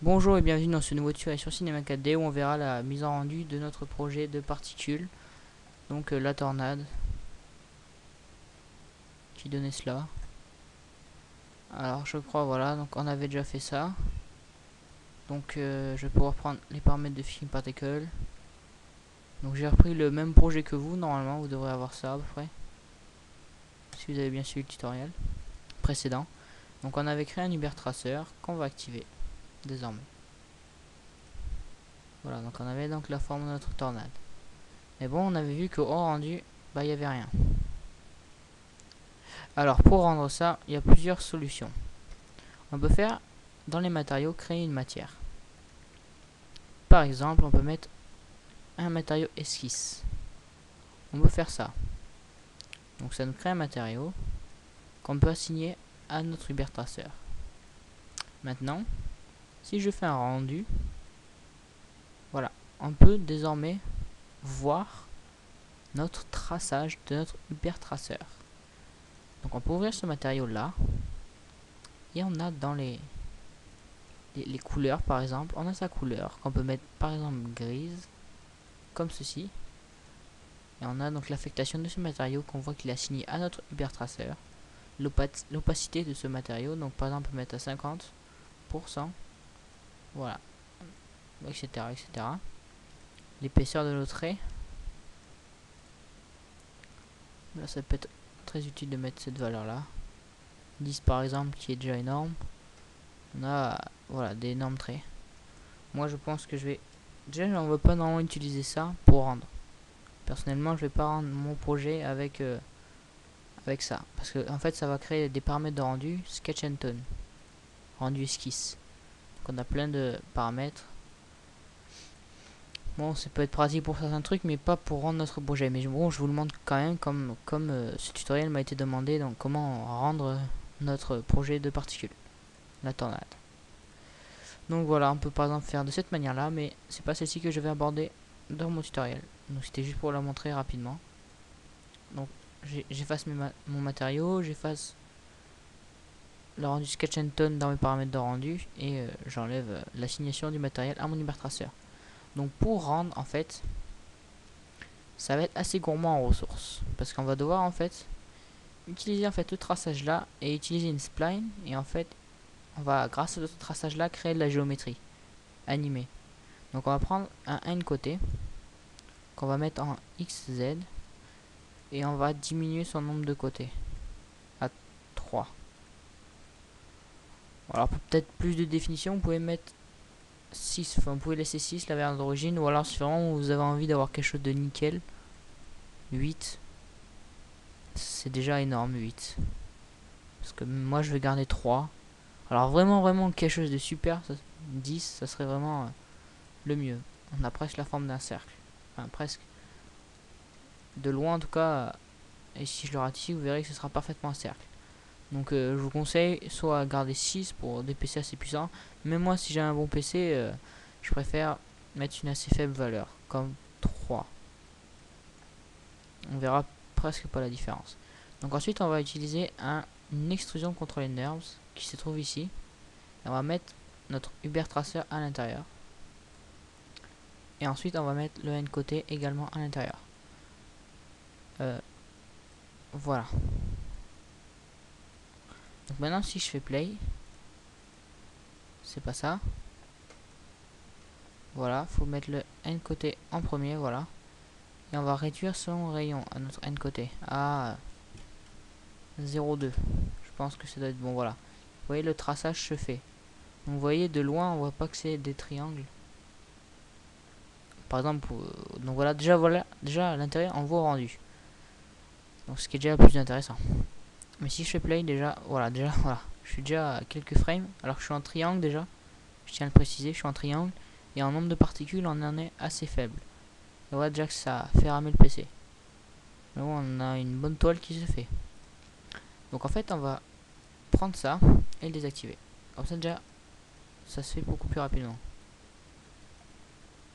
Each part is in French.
Bonjour et bienvenue dans ce nouveau tutoriel sur Cinema 4D où on verra la mise en rendu de notre projet de particules. Donc la tornade qui donnait cela. Alors je crois voilà, donc on avait déjà fait ça. Donc je vais pouvoir prendre les paramètres de Film Particle. Donc j'ai repris le même projet que vous, normalement vous devrez avoir ça à peu près. Si vous avez bien suivi le tutoriel précédent. Donc on avait créé un Uber Tracer qu'on va activer désormais. Voilà, donc on avait donc la forme de notre tornade. Mais bon, on avait vu qu'au rendu, bah il n'y avait rien. Alors pour rendre ça, il y a plusieurs solutions. On peut faire dans les matériaux créer une matière. Par exemple, on peut mettre un matériau esquisse. On peut faire ça. Donc ça nous crée un matériau qu'on peut assigner à notre Uber Tracer. Maintenant, si je fais un rendu, voilà, on peut désormais voir notre traçage de notre Uber Tracer. Donc on peut ouvrir ce matériau là et on a dans les couleurs par exemple, on a sa couleur qu'on peut mettre par exemple grise comme ceci. Et on a donc l'affectation de ce matériau qu'on voit qu'il est assigné à notre Uber Tracer. L'opacité de ce matériau, donc par exemple on peut mettre à 50%, voilà, etc. etc. L'épaisseur de nos traits, là ça peut être très utile de mettre cette valeur là. 10 par exemple qui est déjà énorme. On a voilà des énormes traits. Moi je pense que je vais... Déjà on ne va pas normalement utiliser ça pour rendre. Personnellement je vais pas rendre mon projet avec ça. Parce que en fait ça va créer des paramètres de rendu sketch and tone. Rendu esquisse. Donc on a plein de paramètres. Bon, ça peut être pratique pour certains trucs, mais pas pour rendre notre projet. Mais bon, je vous le montre quand même, comme ce tutoriel m'a été demandé, donc comment rendre notre projet de particules, la tornade. Donc voilà, on peut par exemple faire de cette manière-là, mais c'est pas celle-ci que je vais aborder dans mon tutoriel. Donc c'était juste pour la montrer rapidement. Donc j'efface mon matériau, j'efface le rendu sketch and tone dans mes paramètres de rendu, et j'enlève l'assignation du matériel à mon Uber Tracer. Donc pour rendre, en fait, ça va être assez gourmand en ressources, parce qu'on va devoir en fait utiliser en fait le traçage là et utiliser une spline, et en fait on va grâce à ce traçage là créer de la géométrie animée. Donc on va prendre un n côté qu'on va mettre en xz et on va diminuer son nombre de côtés à 3. Alors pour peut-être plus de définition, vous pouvez mettre 6, enfin vous pouvez laisser 6 la variante d'origine, ou alors si vraiment vous avez envie d'avoir quelque chose de nickel, 8. C'est déjà énorme 8. Parce que moi je vais garder 3. Alors vraiment quelque chose de super, 10 ça serait vraiment le mieux. On a presque la forme d'un cercle. Enfin presque. De loin en tout cas, et si je le ratifie vous verrez que ce sera parfaitement un cercle. Donc je vous conseille soit garder 6 pour des PC assez puissants. Mais moi si j'ai un bon PC, je préfère mettre une assez faible valeur, comme 3. On verra presque pas la différence. Donc ensuite on va utiliser une extrusion contrôlée NURBS qui se trouve ici. Et on va mettre notre Uber Tracer à l'intérieur. Et ensuite on va mettre le N côté également à l'intérieur. Voilà. Donc maintenant si je fais play, c'est pas ça. Voilà, faut mettre le N côté en premier, voilà. Et on va réduire son rayon à notre N côté à 0,2. Je pense que ça doit être bon, voilà. Vous voyez le traçage se fait. Donc vous voyez de loin on voit pas que c'est des triangles. Par exemple, donc voilà déjà à l'intérieur on voit au rendu. Donc ce qui est déjà le plus intéressant. Mais si je fais play voilà, je suis déjà à quelques frames, alors que je suis en triangle déjà. Je tiens à le préciser, je suis en triangle. Et en nombre de particules, on en est assez faible. Et voilà déjà que ça fait ramer le PC. Mais bon, on a une bonne toile qui se fait. Donc en fait, on va prendre ça et le désactiver. Comme ça déjà, ça se fait beaucoup plus rapidement.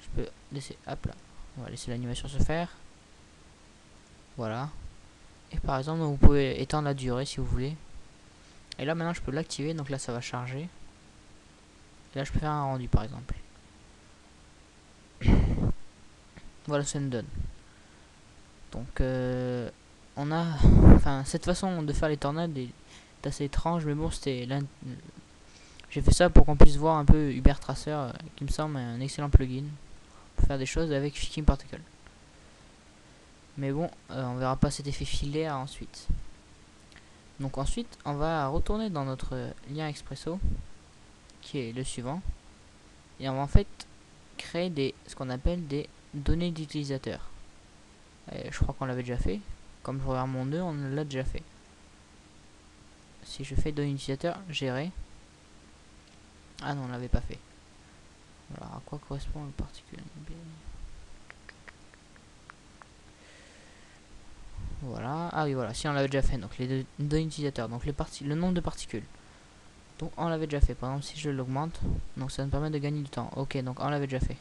Je peux laisser, hop là, on va laisser l'animation se faire. Voilà. Et par exemple, vous pouvez étendre la durée si vous voulez. Et là maintenant je peux l'activer, donc là ça va charger. Et là je peux faire un rendu par exemple. Voilà ce que ça nous donne. Donc on a, enfin cette façon de faire les tornades est assez étrange, mais bon c'était j'ai fait ça pour qu'on puisse voir un peu Uber Tracer, qui me semble un excellent plugin pour faire des choses avec Ficking Particle. Mais bon, on verra pas cet effet filaire ensuite. Donc ensuite, on va retourner dans notre lien Expresso, qui est le suivant, et on va en fait créer ce qu'on appelle des données d'utilisateur. Je crois qu'on l'avait déjà fait. Comme je regarde mon nœud, on l'a déjà fait. Si je fais données d'utilisateur, gérer. Ah non, on l'avait pas fait. Alors à quoi correspond le particulier? Voilà. Ah oui, voilà. Si on l'avait déjà fait. Donc les données d'utilisateur. Donc le nombre de particules. Donc on l'avait déjà fait. Par exemple, si je l'augmente, donc ça me permet de gagner du temps. Ok, donc on l'avait déjà fait.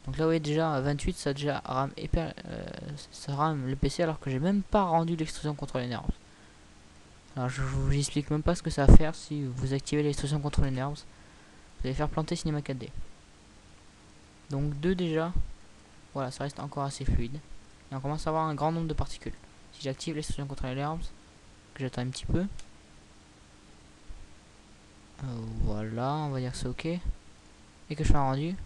Donc là, vous voyez déjà à 28, ça déjà rame ça rame le PC alors que j'ai même pas rendu l'extrusion contrôle nerves. Alors je vous explique même pas ce que ça va faire si vous activez l'extrusion contrôle nerves. Vous allez faire planter Cinema 4D. Donc 2 déjà. Voilà, ça reste encore assez fluide. Et on commence à avoir un grand nombre de particules. Si j'active l'extrusion contrôle nerves, que j'attends un petit peu. Voilà, on va dire que c'est ok. Et que je fais un rendu.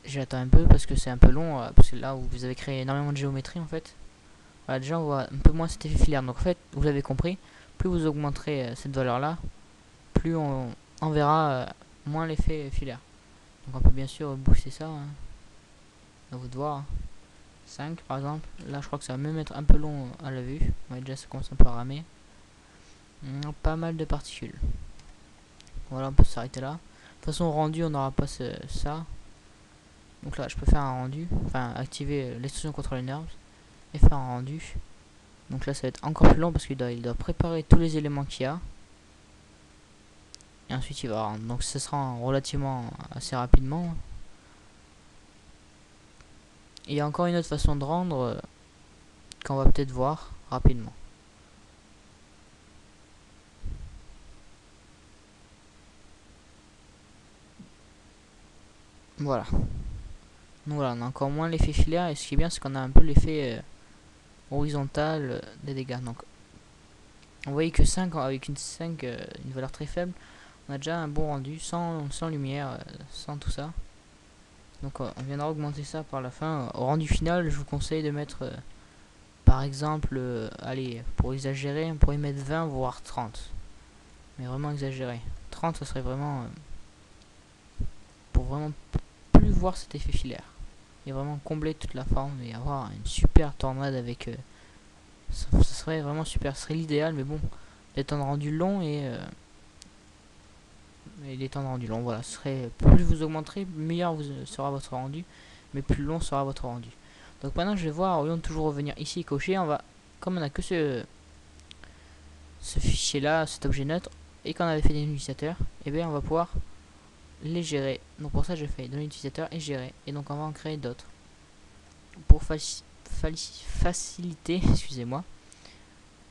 J'attends un peu parce que c'est un peu long, parce que là où vous avez créé énormément de géométrie en fait. Voilà, déjà on voit un peu moins cet effet filaire. Donc en fait, vous l'avez compris, plus vous augmenterez cette valeur là, plus on verra moins l'effet filaire. Donc on peut bien sûr booster ça, hein. À vous de voir. 5 par exemple. Là je crois que ça va même être un peu long à la vue. Ouais, déjà ça commence un peu à ramer. Pas mal de particules. Voilà, on peut s'arrêter là. De toute façon au rendu on n'aura pas ça. Donc là je peux faire un rendu, enfin activer l'extrusion contrôle nerves et faire un rendu. Donc là ça va être encore plus long parce qu'il doit préparer tous les éléments qu'il y a. Et ensuite il va rendre. Donc ce sera relativement assez rapidement. Et il y a encore une autre façon de rendre qu'on va peut-être voir rapidement. Voilà. Donc voilà, on a encore moins l'effet filaire et ce qui est bien c'est qu'on a un peu l'effet horizontal des dégâts. Donc vous voyez que 5 avec une 5, une valeur très faible, on a déjà un bon rendu sans lumière, sans tout ça. Donc on viendra augmenter ça par la fin. Au rendu final, je vous conseille de mettre par exemple, allez, pour exagérer, on pourrait mettre 20 voire 30. Mais vraiment exagéré. 30 ça serait vraiment pour vraiment plus voir cet effet filaire. Et vraiment combler toute la forme et avoir une super tornade avec ça serait vraiment super, ce serait l'idéal, mais bon, les temps de rendu longs et les temps de rendu longs, voilà, ce serait plus vous augmenterez, meilleur sera votre rendu, mais plus long sera votre rendu. Donc maintenant je vais voir, au lieu de toujours revenir ici et cocher, on va, comme on a que ce fichier là, cet objet neutre, et qu'on avait fait des utilisateurs, et bien on va pouvoir les gérer. Donc pour ça je fais donner utilisateur et gérer, et donc on va en créer d'autres pour faciliter excusez-moi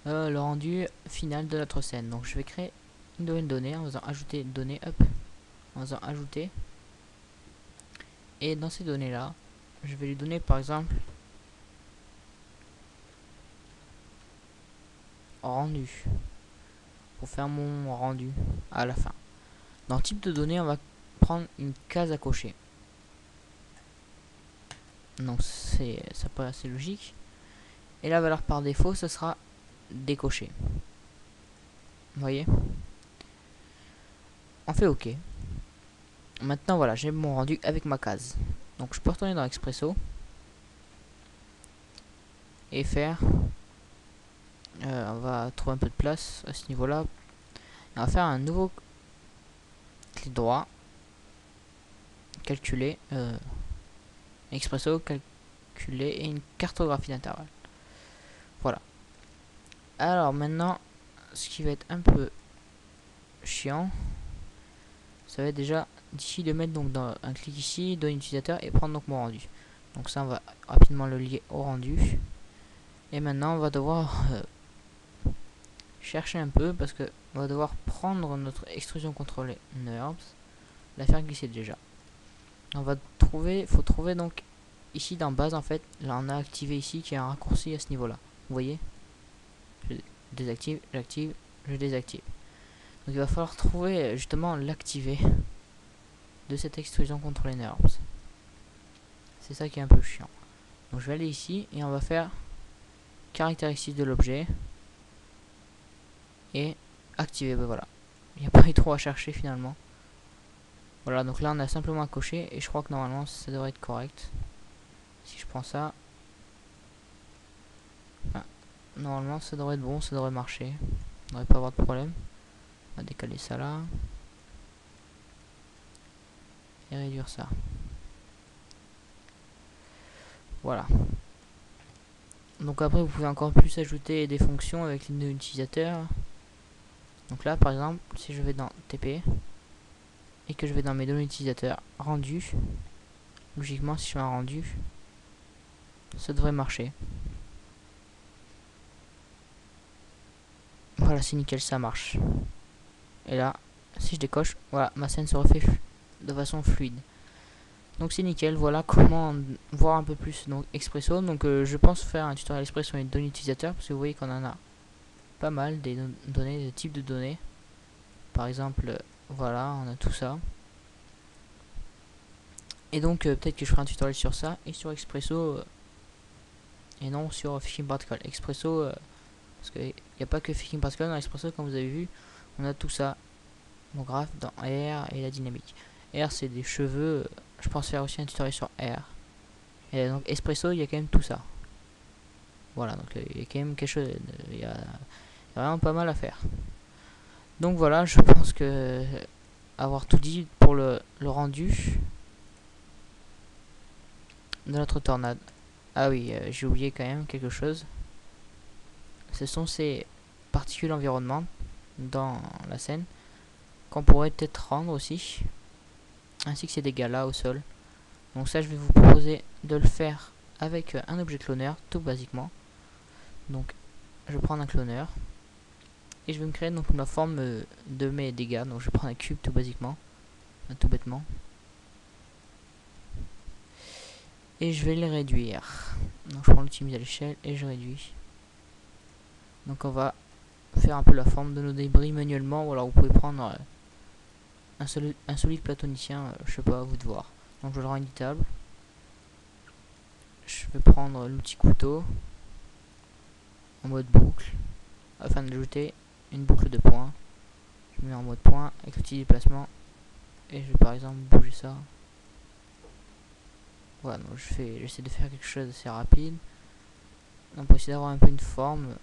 le rendu final de notre scène. Donc je vais créer une nouvelle donnée en faisant ajouter données, hop, en faisant ajouter, et dans ces données là je vais lui donner par exemple rendu pour faire mon rendu à la fin. Dans type de données on va prendre une case à cocher. Donc ça paraît assez logique. Et la valeur par défaut ce sera décoché. Vous voyez, on fait ok. Maintenant voilà, j'ai mon rendu avec ma case. Donc je peux retourner dans Expresso et faire on va trouver un peu de place à ce niveau là. On va faire un nouveau clic droit, calculer Expresso, calculer et une cartographie d'intervalle. Voilà. Alors maintenant ce qui va être un peu chiant, ça va être déjà d'ici de mettre donc dans un clic ici, donner utilisateur et prendre donc mon rendu. Donc ça on va rapidement le lier au rendu. Et maintenant on va devoir chercher un peu parce que on va devoir prendre notre extrusion contrôlée NURBS, la faire glisser déjà. On va trouver, faut trouver donc ici dans base en fait, là on a activé ici qui est un raccourci à ce niveau là. Vous voyez, je désactive, j'active, je désactive. Donc il va falloir trouver justement l'activer de cette extrusion contrôlée NURBS. C'est ça qui est un peu chiant. Donc je vais aller ici et on va faire caractéristiques de l'objet et activer. Ben voilà, il n'y a pas eu trop à chercher finalement. Voilà, donc là on a simplement à cocher et je crois que normalement ça devrait être correct. Si je prends ça, ah, normalement ça devrait être bon, ça devrait marcher. On devrait pas avoir de problème. On va décaler ça là et réduire ça. Voilà. Donc après vous pouvez encore plus ajouter des fonctions avec les noms utilisateurs. Donc là par exemple si je vais dans TP et que je vais dans mes données utilisateurs rendu, logiquement si je fais un rendu ça devrait marcher. Voilà, c'est nickel, ça marche. Et là si je décoche, voilà, ma scène se refait de façon fluide. Donc c'est nickel. Voilà comment voir un peu plus donc Expresso. Donc je pense faire un tutoriel express sur les données utilisateurs parce que vous voyez qu'on en a pas mal des données, des types de données. Par exemple, voilà, on a tout ça. Et donc peut-être que je ferai un tutoriel sur ça et sur Expresso et non sur Fishing Particle. Expresso parce qu'il n'y a pas que Fishing Particle dans Expresso, comme vous avez vu, on a tout ça. Mon graphe dans R et la dynamique. R c'est des cheveux. Je pense faire aussi un tutoriel sur R. Et donc Expresso, il y a quand même tout ça. Voilà, donc il y a quand même quelque chose. Il y a vraiment pas mal à faire. Donc voilà, je pense que avoir tout dit pour le rendu de notre tornade. Ah oui, j'ai oublié quand même quelque chose. Ce sont ces particules environnement dans la scène qu'on pourrait peut-être rendre aussi, ainsi que ces dégâts là au sol. Donc ça je vais vous proposer de le faire avec un objet cloneur tout basiquement. Donc je vais prendre un cloneur et je vais me créer donc la forme de mes dégâts. Donc je vais prendre un cube tout basiquement, tout bêtement, et je vais les réduire. Donc je prends l'outil mise à l'échelle et je réduis. Donc on va faire un peu la forme de nos débris manuellement, ou alors vous pouvez prendre un solide platonicien, je sais pas, à vous de voir. Donc je le rends éditable. Je vais prendre l'outil couteau en mode boucle afin d'ajouter une boucle de points. Je mets en mode point avec l'outil déplacement et je vais par exemple bouger ça. Voilà, donc j'essaie de faire quelque chose d'assez rapide. On peut essayer d'avoir un peu une forme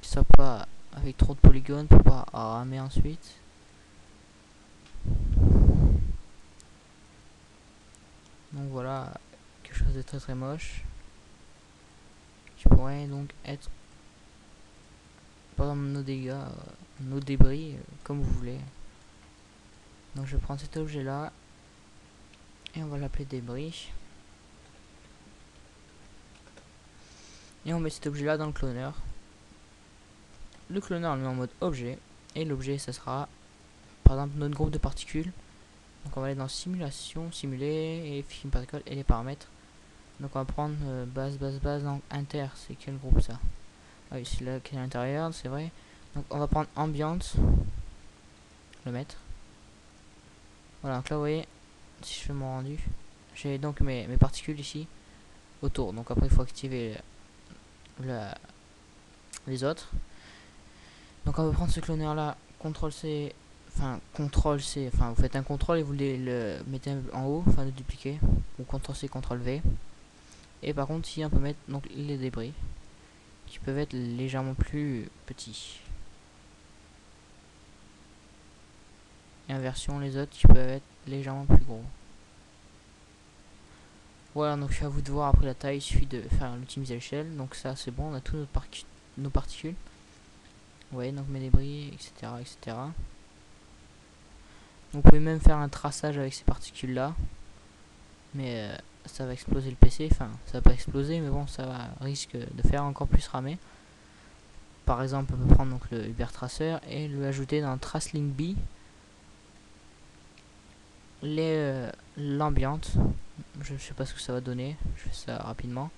qui soit pas avec trop de polygones pour pas ramer ensuite. Donc voilà, quelque chose de très très moche qui pourrait donc être par exemple nos dégâts, nos débris, comme vous voulez. Donc je vais prendre cet objet là et on va l'appeler débris et on met cet objet là dans le cloneur. Le cloneur on le met en mode objet et l'objet ça sera par exemple notre groupe de particules. Donc on va aller dans simulation, simuler et Fishing Particle et les paramètres. Donc on va prendre base, donc inter, c'est quel groupe ça? Ah oui, c'est là qui est à l'intérieur, c'est vrai. Donc on va prendre ambiance, le mettre. Voilà, donc là vous voyez, si je fais mon rendu, j'ai donc mes particules ici autour. Donc après il faut activer les autres. Donc on va prendre ce cloneur là, CTRL C, enfin vous faites un contrôle et vous le mettez en haut, enfin de dupliquer, ou CTRL C, CTRL V. Et par contre ici on peut mettre donc les débris qui peuvent être légèrement plus petits. Et inversion les autres qui peuvent être légèrement plus gros. Voilà, donc c'est à vous de voir après la taille, il suffit de faire l'outil mise à l'échelle. Donc ça c'est bon, on a tous nos particules. Vous voyez, donc mes débris, etc. etc. Donc, vous pouvez même faire un traçage avec ces particules là. Mais ça va exploser le PC, enfin ça va pas exploser mais bon ça va risque de faire encore plus ramer. par exemple, on peut prendre donc le Uber Tracer et le ajouter dans TraceLink B, l'ambiance. Je sais pas ce que ça va donner, je fais ça rapidement.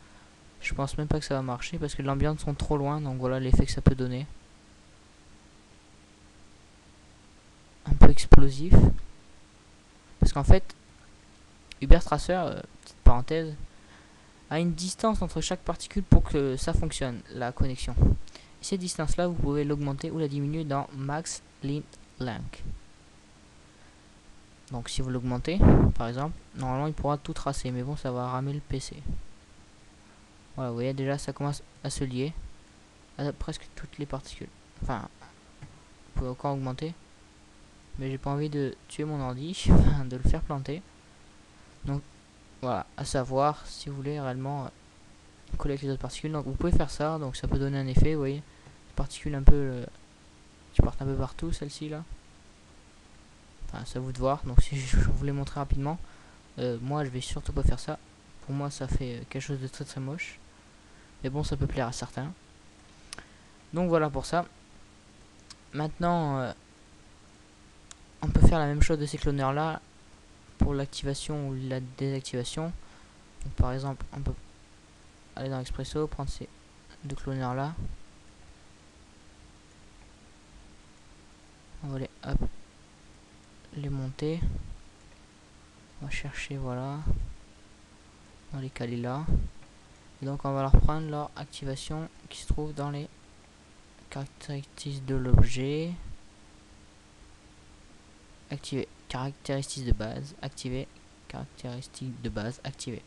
Je pense même pas que ça va marcher parce que l'ambiance sont trop loin, donc voilà l'effet que ça peut donner. Un peu explosif. Parce qu'en fait, Uber Tracer, petite parenthèse, a une distance entre chaque particule pour que ça fonctionne, la connexion. Et cette distance-là, vous pouvez l'augmenter ou la diminuer dans Max Link Length. Donc si vous l'augmentez, par exemple, normalement il pourra tout tracer, mais bon, ça va ramer le PC. Voilà, vous voyez déjà, ça commence à se lier à presque toutes les particules. Enfin, vous pouvez encore augmenter, mais j'ai pas envie de tuer mon ordi, de le faire planter. Donc voilà, à savoir si vous voulez réellement coller avec les autres particules. Donc vous pouvez faire ça, donc ça peut donner un effet, vous voyez, des particules un peu qui partent un peu partout, celle-ci là. Enfin, c'est à vous de voir. Donc si je vous les montrer rapidement, moi je vais surtout pas faire ça. Pour moi ça fait quelque chose de très très moche, mais bon, ça peut plaire à certains. Donc voilà pour ça. Maintenant on peut faire la même chose de ces cloneurs là pour l'activation ou la désactivation. Donc, par exemple, on peut aller dans Expresso, prendre ces deux cloneurs là, on va les monter, on va chercher, voilà, dans les caler là, et donc on va leur prendre leur activation qui se trouve dans les caractéristiques de l'objet, activer caractéristiques de base, activer caractéristiques de base, activer.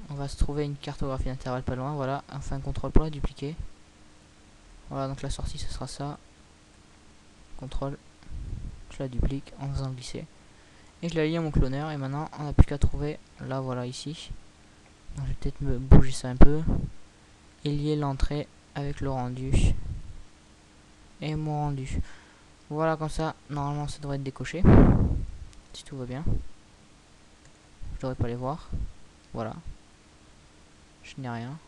On va se trouver une cartographie d'intervalle pas loin, voilà, enfin contrôle pour la dupliquer. Voilà, donc la sortie ce sera ça. Contrôle, je la duplique en faisant glisser. Et je la lie à mon cloneur, et maintenant on n'a plus qu'à trouver, là voilà ici. Donc je vais peut-être me bouger ça un peu. Et lier l'entrée avec le rendu. Et mon rendu. Voilà, comme ça, normalement ça devrait être décoché. Si tout va bien. Je devrais pas les voir. Voilà. Je n'ai rien.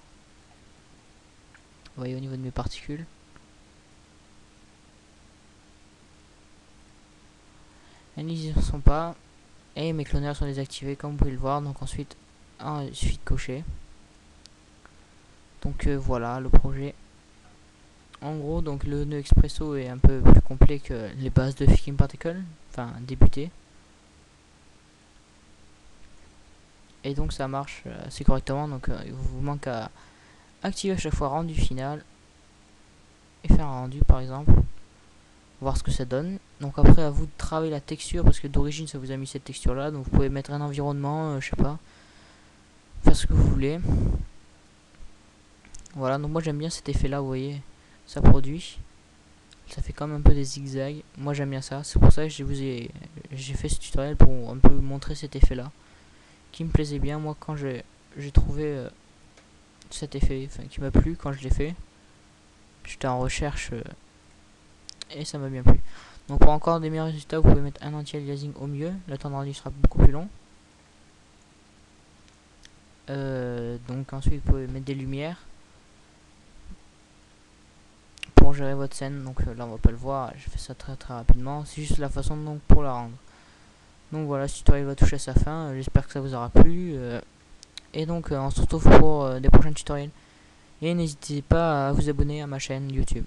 Vous voyez au niveau de mes particules. Elles n'y sont pas. Et mes cloneurs sont désactivés comme vous pouvez le voir. Donc ensuite, il suffit de cocher. Donc voilà le projet. En gros, donc le nœud Expresso est un peu plus complet que les bases de Figma Particle. Enfin, débuté. Et donc ça marche assez correctement. Donc il vous manque à activer à chaque fois rendu final. Et faire un rendu par exemple. Voir ce que ça donne. Donc après à vous de travailler la texture parce que d'origine ça vous a mis cette texture là. Donc vous pouvez mettre un environnement, je sais pas, faire ce que vous voulez. Voilà, donc moi j'aime bien cet effet là, vous voyez, ça produit, ça fait comme un peu des zigzags. Moi j'aime bien ça, c'est pour ça que j'ai fait ce tutoriel pour un peu montrer cet effet là qui me plaisait bien. Moi quand j'ai trouvé cet effet, enfin qui m'a plu quand je l'ai fait, j'étais en recherche et ça m'a bien plu. Donc pour encore des meilleurs résultats, vous pouvez mettre un anti-aliasing au mieux, le temps de rendu sera beaucoup plus long. Donc ensuite vous pouvez mettre des lumières pour gérer votre scène. Donc là on va pas le voir, je fais ça très très rapidement, c'est juste la façon donc pour la rendre. Donc voilà, ce tutoriel va toucher à sa fin, j'espère que ça vous aura plu, et donc on se retrouve pour des prochains tutoriels, et n'hésitez pas à vous abonner à ma chaîne YouTube.